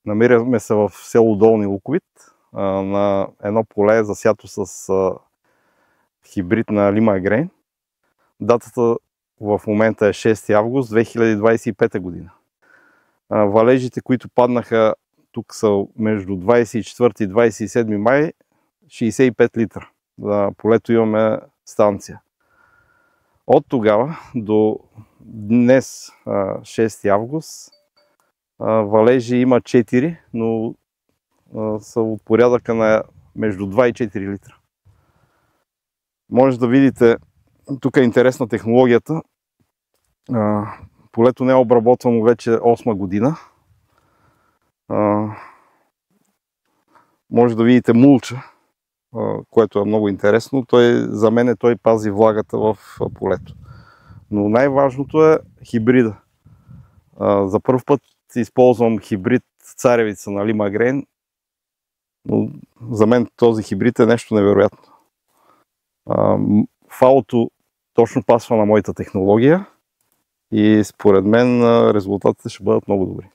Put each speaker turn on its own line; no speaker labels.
Намираме се в село Долни Луковит, на едно поле засято с хибрид на Лима Грейн. Датата в момента е 6 август 2025 година. Валежите, които паднаха тук, са между 24 и 27 май, 65 литра. За полето имаме станция. От тогава до днес, 6 август, валежи има 4, но са от порядъка на между 2 и 4 литра. Може да видите, тук е интересна технологията. Полето не е обработвано вече 8 година. Може да видите мулча, което е много интересно. За мен той пази влагата в полето. Но най-важното е хибрида. За първ път използвам хибрид царевица на Лима Грейн, но за мен този хибрид е нещо невероятно. Фалото точно пасва на моята технология и според мен резултатите ще бъдат много добри.